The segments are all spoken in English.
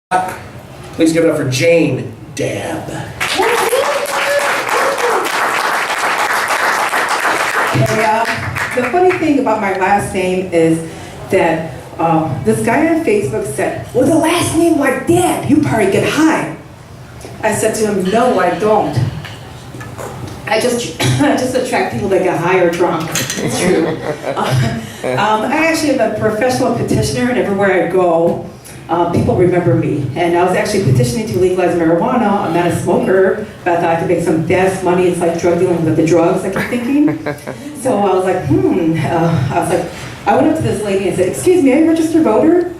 Please give it up for Jane Dabb. The funny thing about my last name is that this guy on Facebook said, "Well, the last name like Dabb, you probably get high." I said to him, "No, I don't. I just attract people that get high or drunk." It's true. I actually am a professional petitioner, and everywhere I go, people remember me. And I was actually petitioning to legalize marijuana. I'm not a smoker, but I thought I could make some fast money. It's like drug dealing with the drugs, I kept thinking. So I was like, I went up to this lady and said, "Excuse me, are you a registered voter?"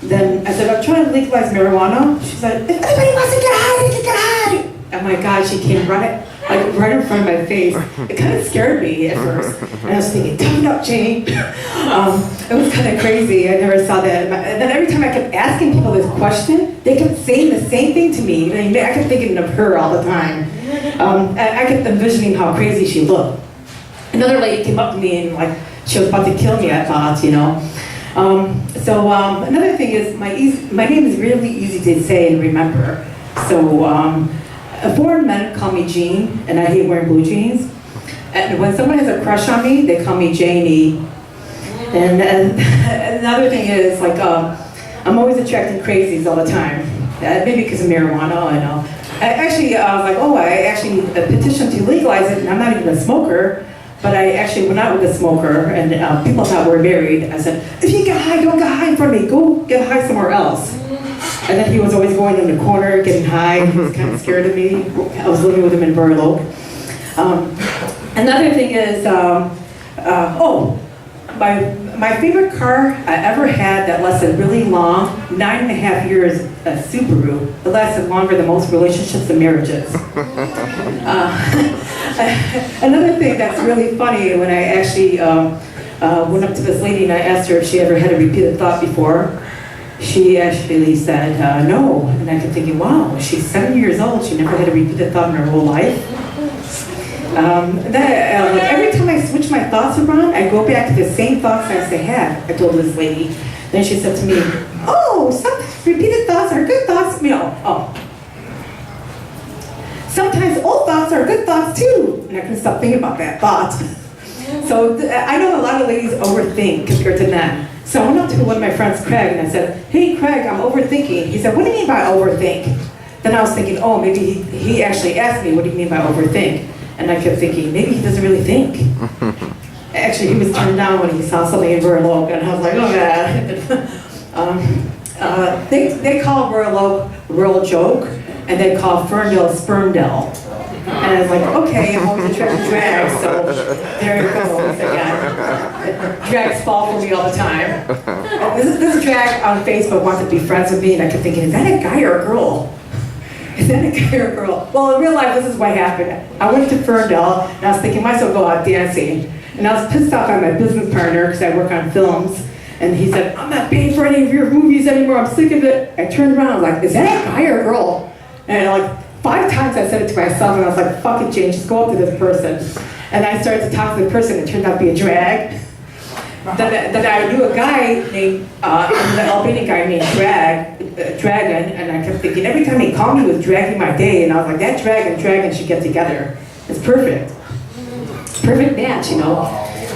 Then I said, "I'm trying to legalize marijuana." She said, "If anybody wants to get high, they can get high." Oh my God, she came right in front of my face. It kind of scared me at first. And I was thinking, "Toughen up, Jane." It was kind of crazy. I never saw that. And then every time I kept asking people this question, they kept saying the same thing to me. I kept thinking of her all the time. I kept envisioning how crazy she looked. Another lady came up to me and she was about to kill me, I thought, Another thing is my name is really easy to say and remember. So foreign men call me Jean, and I hate wearing blue jeans. And when someone has a crush on me, they call me Janie. And another thing is I'm always attracting crazies all the time. Maybe because of marijuana, I know. I actually need a petition to legalize it, and I'm not even a smoker. But I actually went out with a smoker, and people thought we were married. I said, "If you get high, don't get high in front of me. Go get high somewhere else." And then he was always going in the corner, getting high. He was kind of scared of me. I was living with him in Burloak. Another thing is, my favorite car I ever had that lasted really long, 9.5 years, a Subaru. It lasted longer than most relationships and marriages. Another thing that's really funny, when I actually went up to this lady and I asked her if she ever had a repeated thought before, she actually said no. And I kept thinking, wow, she's 7 years old, she never had a repeated thought in her whole life. Every time I switch my thoughts around, I go back to the same thoughts I used to have, I told this lady. Then she said to me, "Oh, sometimes repeated thoughts are good thoughts." Sometimes old thoughts are good thoughts too. And I couldn't stop thinking about that thought. So I know a lot of ladies overthink compared to men. So I went up to one of my friends, Craig, and I said, "Hey, Craig, I'm overthinking." He said, "What do you mean by overthink?" Then I was thinking, oh, maybe he actually asked me, "What do you mean by overthink?" And I kept thinking, maybe he doesn't really think. Actually, he was turned down when he saw something in Burloak, and I was like, oh, God. They call Burloak Rural Joke, and they call Ferndale Spermdale. And I was like, okay, I'm always attracted to drag, so there it goes again. Drags fall for me all the time. This drag on Facebook wants to be friends with me, and I kept thinking, is that a guy or a girl? Is that a guy or a girl? Well, in real life, this is what happened. I went to Ferndale, and I was thinking, might as well go out dancing. And I was pissed off at my business partner, because I work on films. And he said, "I'm not paying for any of your movies anymore. I'm sick of it." I turned around, I was like, is that a guy or a girl? And 5 times I said it to myself, and I was like, fuck it, Jane, just go up to this person. And I started to talk to the person, and it turned out to be a drag. Then I knew a guy named, an Albanian guy named Dragon, and I kept thinking, every time he called me, he was dragging my day, and I was like, that Dragon should get together. It's perfect. Perfect match,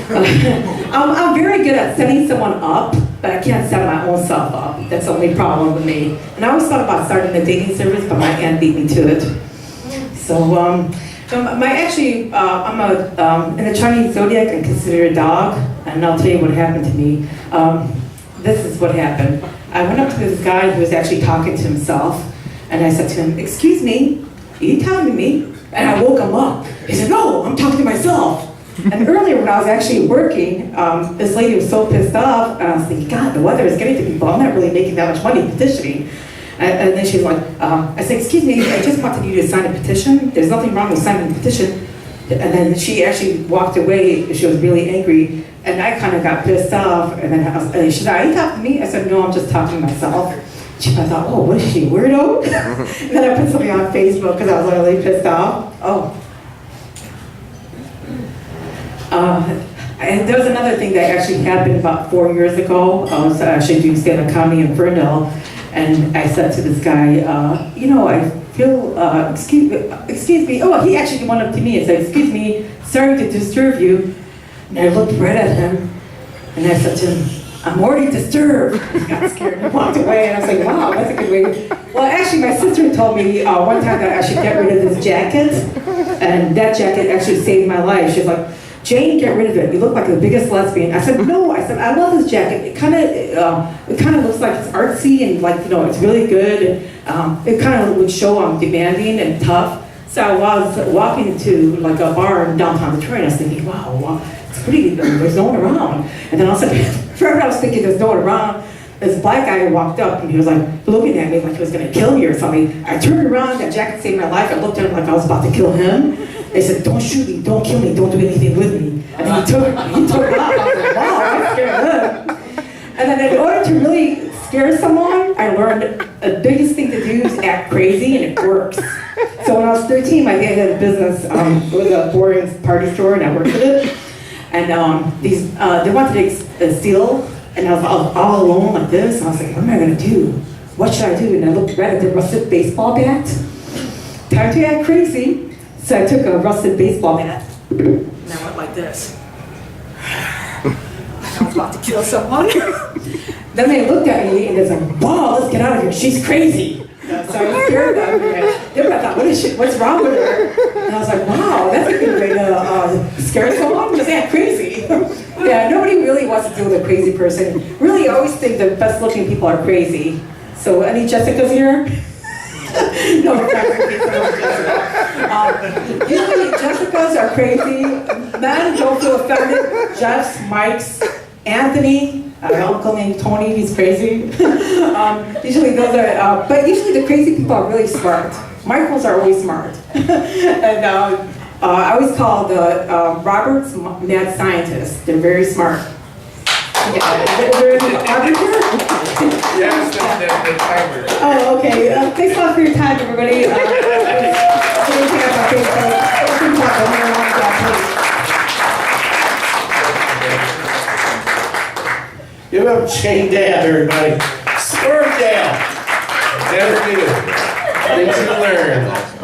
I'm very good at setting someone up, but I can't set my own self up. That's the only problem with me. And I always thought about starting a dating service, but my aunt beat me to it. So, I'm in the Chinese zodiac and considered a dog, and I'll tell you what happened to me. This is what happened. I went up to this guy who was actually talking to himself, and I said to him, "Excuse me, are you talking to me?" And I woke him up. He said, "No, I'm talking to myself." And earlier when I was actually working, this lady was so pissed off, and I was thinking, God, the weather is getting to people. I'm not really making that much money petitioning. And then she's like, I said, "Excuse me, I just wanted you to sign a petition. There's nothing wrong with signing a petition." And then she actually walked away. She was really angry, and I kind of got pissed off. And then she said, "Are you talking to me?" I said, "No, I'm just talking to myself." I thought, oh, what is she, weirdo? And then I put something on Facebook because I was really pissed off. And there was another thing that actually happened about 4 years ago. I was actually doing stand-up comedy in Ferndale, And I said to this guy, I feel, excuse me. Oh, he actually went up to me and said, excuse me, sorry to disturb you. And I looked right at him and I said to him, I'm already disturbed. He got scared and walked away. And I was like, wow, that's a good way. Well, actually, my sister told me one time that I should get rid of this jacket. And that jacket actually saved my life. She's like, Jane, get rid of it. You look like the biggest lesbian. I said, no. I said, I love this jacket. It kind of looks like it's artsy and it's really good. And it kind of would show I'm demanding and tough. So I was walking into like a bar in downtown Detroit. I was thinking, wow, it's pretty. There's no one around. And then all of a sudden, forever I was thinking there's no one around. This black guy walked up and he was like looking at me like he was gonna kill me or something. I turned around, that jacket saved my life. I looked at him like I was about to kill him. They said, don't shoot me, don't kill me, don't do anything with me. And then he took off. I was like, wow, I'm scared of him. And then in order to really scare someone, I learned the biggest thing to do is act crazy, and it works. So when I was 13, my dad had a business. It was a boring party store, and I worked with it. And they wanted to steal, and I was all alone like this. And I was like, what am I gonna do? What should I do? And I looked right at the rusted baseball bat. Time to act crazy. So I took a rusted baseball bat, and I went like this. I was about to kill someone. Then they looked at me and they was like, wow, let's get out of here. She's crazy. So I was scared of them. Then I thought, what's wrong with her? And I was like, wow, that's a good way to scare someone. Just act crazy. Yeah, nobody really wants to deal with a crazy person. Really, I always think the best looking people are crazy. So any Jessicas here? No, usually Jessicas are crazy. Men, don't feel offended. Jeffs, Mikes, Anthony, uncle named Tony, he's crazy. Usually those are, but usually the crazy people are really smart. Michaels are always smart. And I always call the Roberts mad scientists. They're very smart. Yeah, is there any Robert here? Yes, the timer. Oh, okay. Thanks a lot for your time, everybody. Give up Jane Dab, everybody. Sperm Dab. Never do. Things you learn.